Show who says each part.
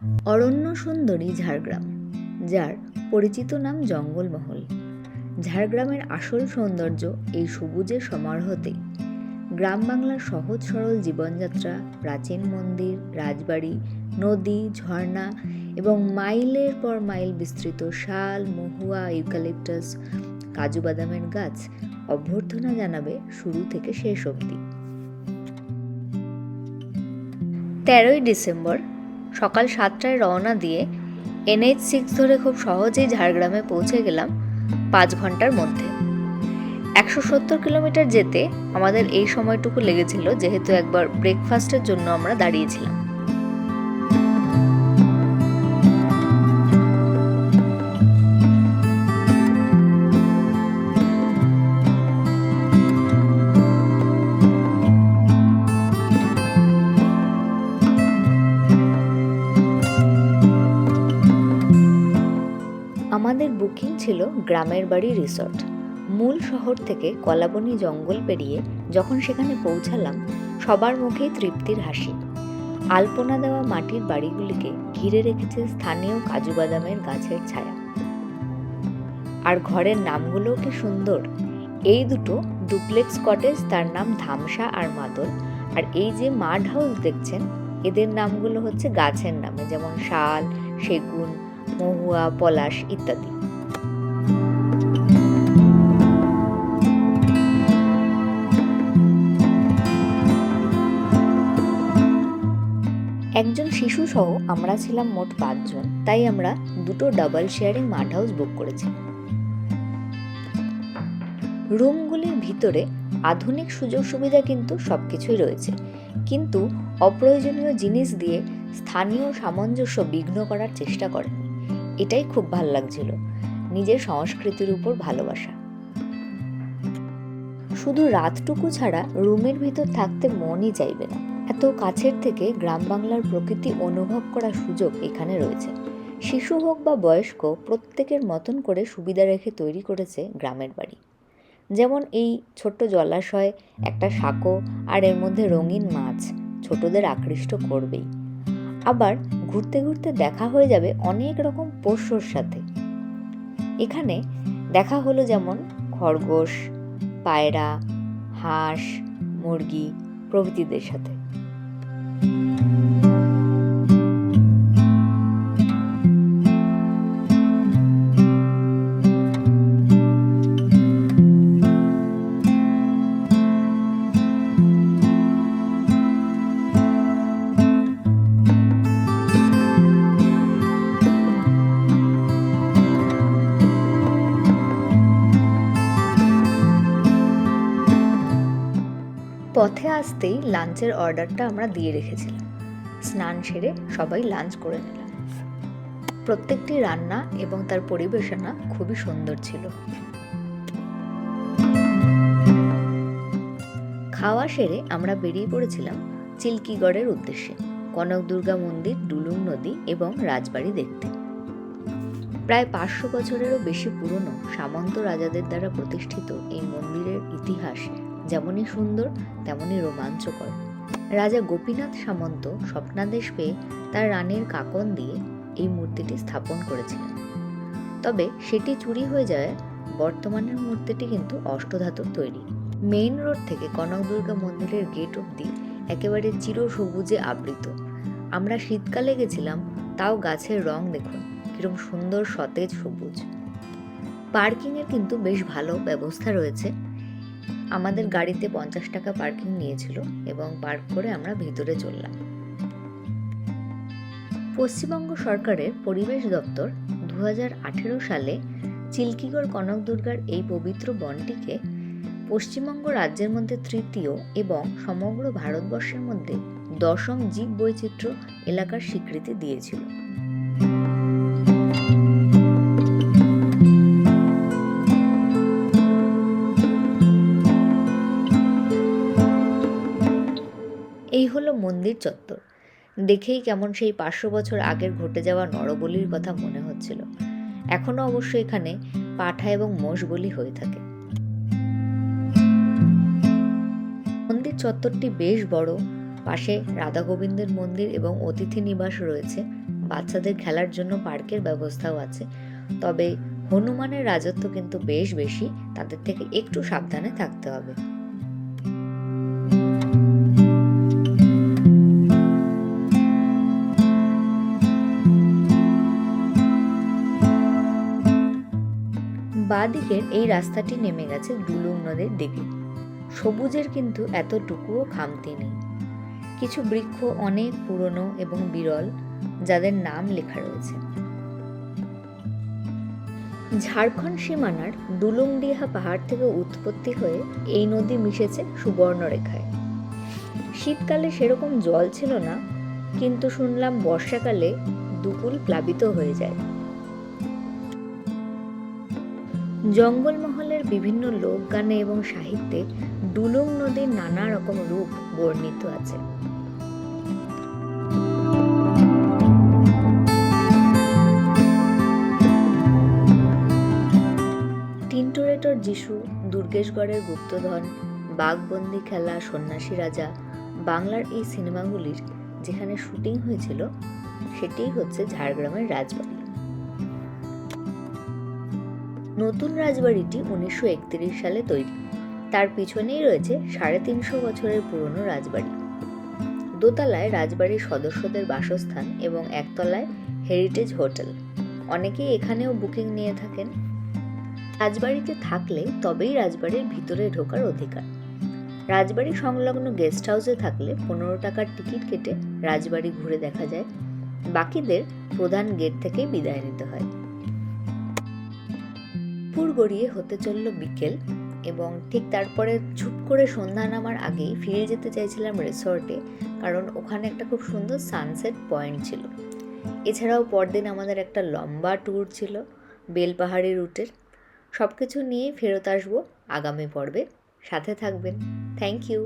Speaker 1: অরণ্য সুন্দরী ঝাড়গ্রাম, যার পরিচিত নাম জঙ্গলমহল। ঝাড়গ্রামের আসল সৌন্দর্য এই সবুজের সমারোহতেই। গ্রাম বাংলার সহজ সরল জীবনযাত্রা, প্রাচীন মন্দির, রাজবাড়ি, নদী, ঝর্ণা এবং মাইলের পর মাইল বিস্তৃত শাল, মহুয়া, ইউক্যালিপটাস, কাজু বাদামের গাছ অভ্যর্থনা জানাবে শুরু থেকে শেষ অবধি। 13ই ডিসেম্বর সকাল 7টায় রওনা দিয়ে NH6 ধরে খুব সহজেই ঝাড়গ্রামে পৌঁছে গেলাম 5 ঘন্টার মধ্যে। 170 কিলোমিটার যেতে আমাদের এই সময়টুকু লেগেছিল, যেহেতু একবার ব্রেকফাস্টের জন্য আমরা দাঁড়িয়েছিলাম। আমাদের বুকিং ছিল গ্রামের বাড়ি রিসর্ট। মূল শহর থেকে কলাবনী জঙ্গল পেরিয়ে যখন সেখানে পৌঁছালাম, সবার মুখেই তৃপ্তির হাসি। আলপনা দেওয়া মাটির বাড়িগুলিকে ঘিরে রেখেছে স্থানীয় কাজু বাদামের গাছের ছায়া। আর ঘরের নামগুলোও কি সুন্দর! এই দুটো ডুপ্লেক্স কটেজ, তার নাম ধামসা আর মাদল। আর এই যে মাড হাউস দেখছেন, এদের নামগুলো হচ্ছে গাছের নামে, যেমন শাল, সেগুন, মহুয়া, পলাশ ইত্যাদি। একজন শিশু সহ আমরা ছিলাম মোট 5 জন, তাই আমরা দুটো ডাবল শেয়ারিং মাড হাউস বুক করেছি। রুমগুলির ভিতরে আধুনিক সুযোগ সুবিধা কিন্তু সবকিছুই রয়েছে, কিন্তু অপ্রয়োজনীয় জিনিস দিয়ে স্থানীয় সামঞ্জস্য বিঘ্ন করার চেষ্টা করেনি। এটাই খুব ভাল লাগছিল, নিজের সংস্কৃতির উপর ভালোবাসা। শুধু রাতটুকু ছাড়া রুমের ভিতর থাকতে মনই চাইবে না। এত কাছের থেকে গ্রাম বাংলার প্রকৃতি অনুভব করার সুযোগ এখানে রয়েছে। শিশু হোক বা বয়স্ক, প্রত্যেকের মতন করে সুবিধা রেখে তৈরি করেছে গ্রামের বাড়ি। যেমন এই ছোট্ট জলাশয়, একটা সাঁকো আর এর মধ্যে রঙিন মাছ ছোটদের আকৃষ্ট করবেই। আবার ঘুরতে ঘুরতে দেখা হয়ে যাবে অনেক রকম পোষ্যর সাথে। এখানে দেখা হলো যেমন খরগোশ, পায়রা, হাঁস, মুরগি প্রভৃতিদের সাথে। পথে আসতেই লাঞ্চের অর্ডারটা আমরা দিয়ে রেখেছিলাম। স্নান সেরে সবাই লাঞ্চ করে নিলাম। প্রত্যেকটি রান্না এবং তার পরিবেশনা খুবই সুন্দর ছিল। খাওয়া সেরে আমরা বেরিয়ে পড়েছিলাম চিল্কিগড়ের উদ্দেশ্যে, কনক দুর্গা মন্দির, ডুলুং নদী এবং রাজবাড়ি দেখতে। প্রায় 500 বছরেরও বেশি পুরনো সামন্ত রাজাদের দ্বারা প্রতিষ্ঠিত এই মন্দিরের ইতিহাস যেমনই সুন্দর তেমনই রোমাঞ্চকর। রাজা গোপীনাথ সামন্ত স্বপ্নাদেশ পেয়ে তার রানীর কাকন দিয়ে এই মূর্তিটি স্থাপন করেছিলেন। তবে সেটি চুরি হয়ে যায়। বর্তমানের মূর্তিটি কিন্তু অষ্টধাতুর তৈরি। মেইন রোড থেকে কনক দুর্গা মন্দিরের গেট অবধি একেবারে চিরসবুজে আবৃত। আমরা শীতকালে গেছিলাম, তাও গাছের রং দেখুন কিরকম সুন্দর সতেজ সবুজ। পার্কিংয়ের কিন্তু বেশ ভালো ব্যবস্থা রয়েছে। আমাদের গাড়িতে 50 টাকা পার্কিং নিয়েছিল এবং পার্ক করে আমরা ভিতরে চললাম। পশ্চিমবঙ্গ সরকারের পরিবেশ দপ্তর 2018 সালে চিল্কিগড় কনক দুর্গার এই পবিত্র বনটিকে পশ্চিমবঙ্গ রাজ্যের মধ্যে তৃতীয় এবং সমগ্র ভারতবর্ষের মধ্যে 10ম জীব বৈচিত্র্য এলাকার স্বীকৃতি দিয়েছিল। এই হলো মন্দির চত্বর। দেখেই কেমন সেই 500 বছর আগের ঘটে যাওয়া নরবলির কথা মনে হচ্ছিল। এখনো অবশ্য এখানে পাঠা এবং মোষ বলি হয়ে থাকে। মন্দির চত্বরটি বেশ বড়। পাশে রাধা গোবিন্দের মন্দির এবং অতিথি নিবাস রয়েছে। বাচ্চাদের খেলার জন্য পার্কের ব্যবস্থাও আছে, তবে হনুমানের রাজত্ব কিন্তু বেশ বেশি, তাদের থেকে একটু সাবধানে থাকতে হবে। বাঁ দিকের এই রাস্তাটি নেমে গেছে ডুলুং নদীর দিকে। সবুজের কিন্তু এতটুকুও খামতি নেই। কিছু বৃক্ষ অনেক পুরনো এবং বিরল, যাদের নাম লেখা রয়েছে। ঝাড়খণ্ড সীমানার ডুলুংডিহা পাহাড় থেকে উৎপত্তি হয়ে এই নদী মিশেছে সুবর্ণরেখায়। শীতকালে সেরকম জল ছিল না, কিন্তু শুনলাম বর্ষাকালে দুকুল প্লাবিত হয়ে যায়। জঙ্গলমহলের বিভিন্ন লোকগানে এবং সাহিত্যে ডুলুং নদীর নানা রকম রূপ বর্ণিত আছে। টিন্টুরেটর যিশু, দুর্গেশগড়ের গুপ্তধন, বাঘবন্দি খেলা, সন্ন্যাসী রাজা, বাংলার এই সিনেমাগুলির যেখানে শুটিং হয়েছিল সেটিই হচ্ছে ঝাড়গ্রামের রাজবাড়ি। নতুন রাজবাড়িটি 1931 সালে তৈরি। তার পিছনেই রয়েছে 350 বছরের পুরনো রাজবাড়ি। দোতলায় রাজবাড়ির সদস্যদের বাসস্থান এবং একতলায় হেরিটেজ হোটেল। অনেকেই এখানেও বুকিং নিয়ে থাকেন। রাজবাড়িতে থাকলে তবেই রাজবাড়ির ভিতরে ঢোকার অধিকার। রাজবাড়ি সংলগ্ন গেস্ট হাউসে থাকলে 15 টাকার টিকিট কেটে রাজবাড়ি ঘুরে দেখা যায়। বাকিদের প্রধান গেট থেকেই বিদায় নিতে হয়। পুর গড়িয়ে হতে চলল বিকেল এবং ঠিক তারপরে চুপ করে সন্ধ্যা নামার আগেই ফিরে যেতে চাইছিলাম রিসর্টে, কারণ ওখানে একটা খুব সুন্দর সানসেট পয়েন্ট ছিল। এছাড়াও পরদিন আমাদের একটা লম্বা ট্যুর ছিল বেলপাহাড়ি রুটের। সব কিছু নিয়েই ফেরত আসবো আগামী পর্বে। সাথে থাকবেন। Thank you.